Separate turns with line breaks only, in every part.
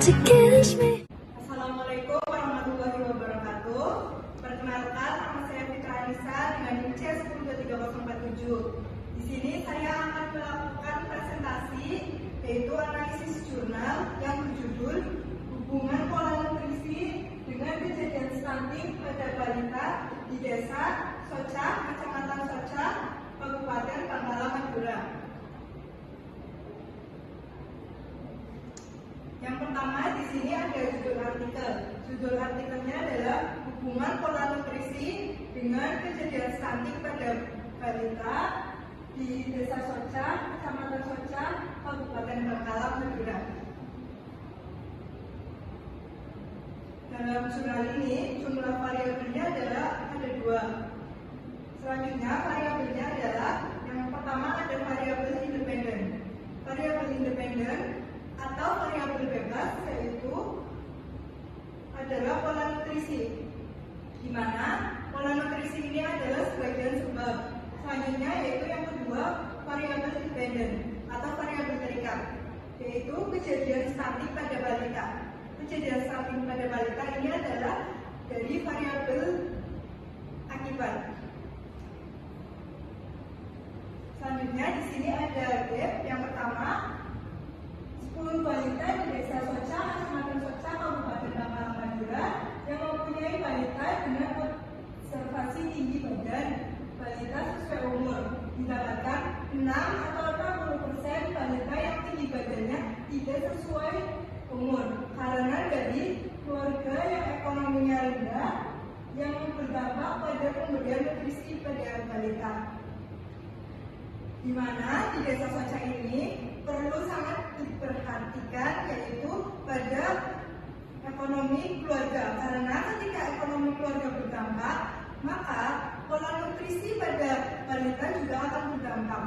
to kiss me.
Assalamualaikum warahmatullahi wabarakatuh. Perkenalkan, nama saya Fitra Anissa dengan NIM C103047. Di sini saya akan melakukan presentasi yaitu analisis jurnal yang berjudul Hubungan Pola Nutrisi dengan Kejadian Stunting pada Balita di Desa Soca, Kecamatan Soca, Kabupaten Bangkalan, Madura. Yang pertama di sini ada judul artikel. Judul artikelnya adalah Hubungan Pola Nutrisi dengan Kejadian Stunting pada Balita di Desa Soca, Kecamatan Soca, Kabupaten Bangkalan, Madura. Dalam jurnal ini, jumlah variabelnya adalah ada 2. Selanjutnya, variabelnya adalah yang pertama ada variabel independen. Variabel independen atau variabel bebas yaitu adalah pola nutrisi, di mana pola nutrisi ini adalah sebagian sebab. Selanjutnya yaitu yang kedua variabel dependen atau variabel terikat, yaitu kejadian stunting pada balita. Kejadian stunting pada balita ini adalah dari variabel akibat. Selanjutnya di sini ada gap. Yang pertama, 10 balita di Desa Soca, Kecamatan Soca, Kabupaten Bangkalan, Madura yang mempunyai balita dengan observasi tinggi badan. Balita sesuai umur didapatkan 6 atau 60% balita yang tinggi badannya tidak sesuai umur karena dari keluarga yang ekonominya rendah yang berdampak pada pemberian nutrisi pada balita. Di mana di Desa Soca ini perlu sangat diperhatikan yaitu pada ekonomi keluarga, karena ketika ekonomi keluarga berdampak maka pola nutrisi pada balita juga akan berdampak.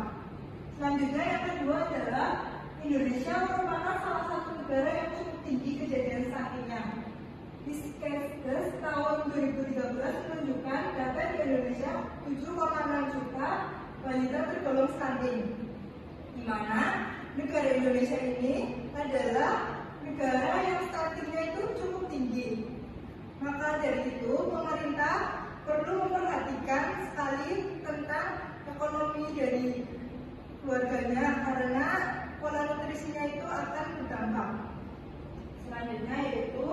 Selanjutnya yang kedua adalah Indonesia merupakan salah satu negara yang cukup tinggi kejadian stuntingnya. Diskesdes tahun 2013 menunjukkan data di Indonesia 7,6 juta balita tergolong stunting, di mana negara Indonesia ini adalah negara yang stuntingnya itu cukup tinggi. Maka dari itu pemerintah perlu memperhatikan sekali tentang ekonomi dari keluarganya karena pola nutrisinya itu akan berdampak. Selanjutnya yaitu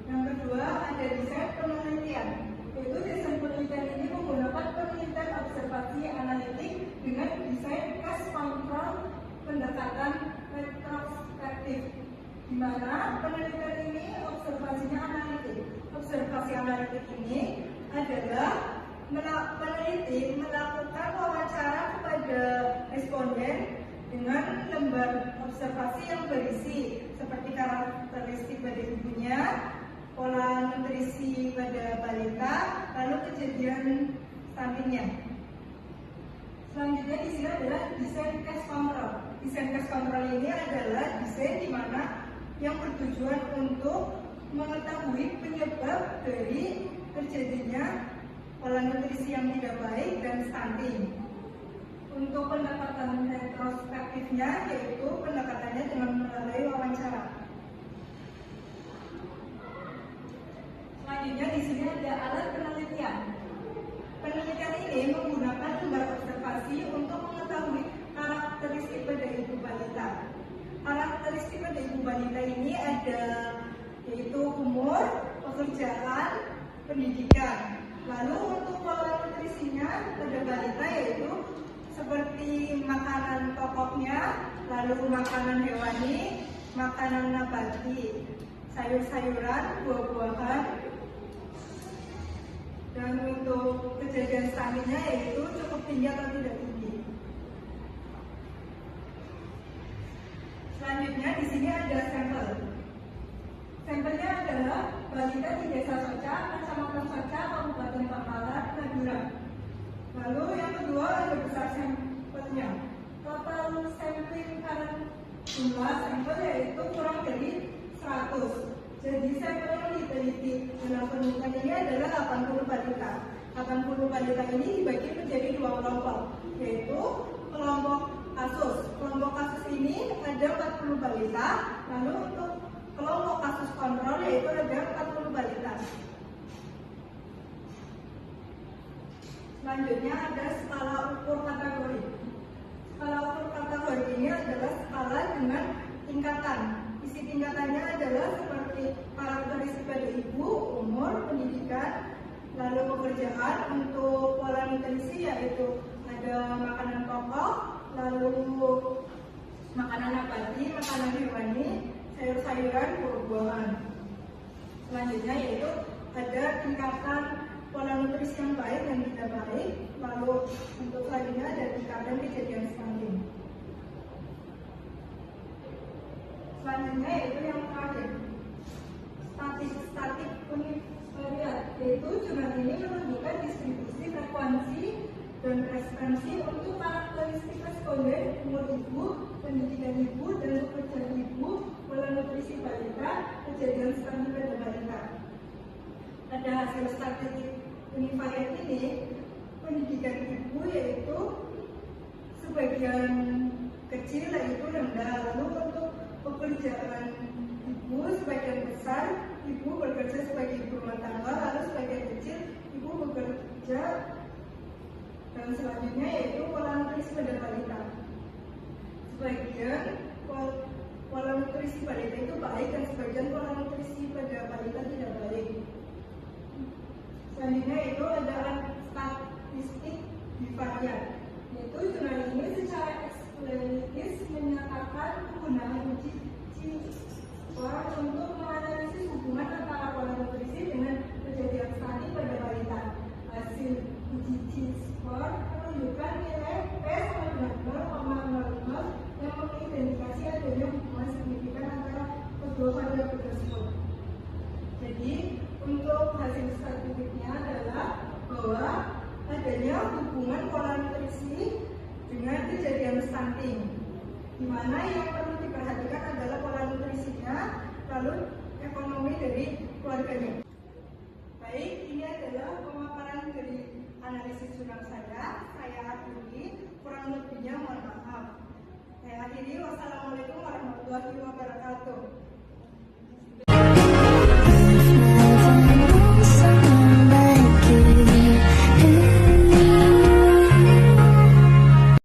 yang kedua ada desain penelitian. Yaitu desain penelitian ini menggunakan penelitian observasi analitik dengan desain case control pendekatan retrospektif, di mana penelitian ini observasinya analitik. Observasi analitik ini adalah peneliti melakukan wawancara kepada responden dengan lembar observasi yang berisi seperti karakteristik pada ibunya, pola nutrisi pada balita, lalu kejadian stuntingnya. Selanjutnya di sini adalah desain case control. Desain case control ini adalah desain di mana yang bertujuan untuk mengetahui penyebab dari terjadinya pola nutrisi yang tidak baik dan stunting. Untuk pendekatan retrospektifnya yaitu pendekatannya dengan melalui wawancara. Selanjutnya di sini ada alat penelitian. Penelitian ini menggunakan lembar observasi untuk mengetahui karakteristik pada ibu balita. Karakteristik pada ibu balita ini ada yaitu umur, pekerjaan, pendidikan. Lalu untuk pola nutrisinya pada balita yaitu seperti makanan pokoknya, lalu makanan hewani, makanan nabati, sayur-sayuran, buah-buahan. Dan untuk kejadian stuntingnya yaitu cukup tinggi atau tidak tinggi. Selanjutnya di sini ada sampel. Sampelnya adalah balita di Desa Soca, Kecamatan Soca, Kabupaten Bangkalan, Madura. Lalu yang kedua ada besar sampelnya. Total sampling karena jumlah sampel yaitu kurang dari 100. Jadi sampel yang diteliti dalam penelitian ini adalah 80 balita. 80 balita ini dibagi menjadi 2 kelompok, yaitu kelompok kasus. Kelompok kasus ini ada ada 40 balita. Lalu untuk kelompok kasus kontrol yaitu ada 40 balita. Selanjutnya ada skala ukur kategori. Skala ukur kategori ini adalah skala dengan tingkatan. Isi tingkatannya adalah seperti karakteristik pada ibu, umur, pendidikan, lalu pekerjaan. Untuk pola nutrisi yaitu ada makanan pokok, lalu makanan nabati, makanan hewani, sayur-sayuran, buah-buahan. Selanjutnya yaitu ada tingkatan pola nutrisi yang baik dan tidak baik. Lalu untuk selanjutnya ada tingkatan kejadian stunting. Selanjutnya yaitu yang terakhir, statik univariat, yaitu jurnal ini menunjukkan distribusi frekuensi dan frekuensi untuk karakteristik responden, umur ibu, pendidikan ibu, dan pekerjaan ibu, pola nutrisi balita, kejadian stunting pada balita. Pada hasil statistik univariat ini, pendidikan ibu yaitu sebagian kecil yaitu rendah. Lalu untuk pekerjaan ibu sebagian besar, ibu bekerja sebagai ibu rumah tangga, lalu sebagian kecil ibu bekerja. Dan selanjutnya yaitu pola nutrisi pada balita. Sebagian pola nutrisi balita itu baik dan sebagian pola nutrisi pada balita tidak baik. Selanjutnya itu ada statistik bivariat, yaitu jurnal ini secara eksplisit menyatakan penggunaan uji skor untuk menganalisis hubungan antara pola nutrisi dengan kejadian stunting pada balita. Hasil uji skor menunjukkan nilai P sama dengan 0,05 yang mengidentifikasi adanya hubungan signifikan antara kedua variabel tersebut. Jadi untuk hasil statistiknya adalah bahwa adanya hubungan pola nutrisi dengan kejadian stunting, di mana yang perlu diperhatikan adalah pola nutrisinya, lalu ekonomi dari keluarganya. Baik, ini adalah pemaparan dari analisis jurnal saya akhiri, kurang lebihnya mohon maaf.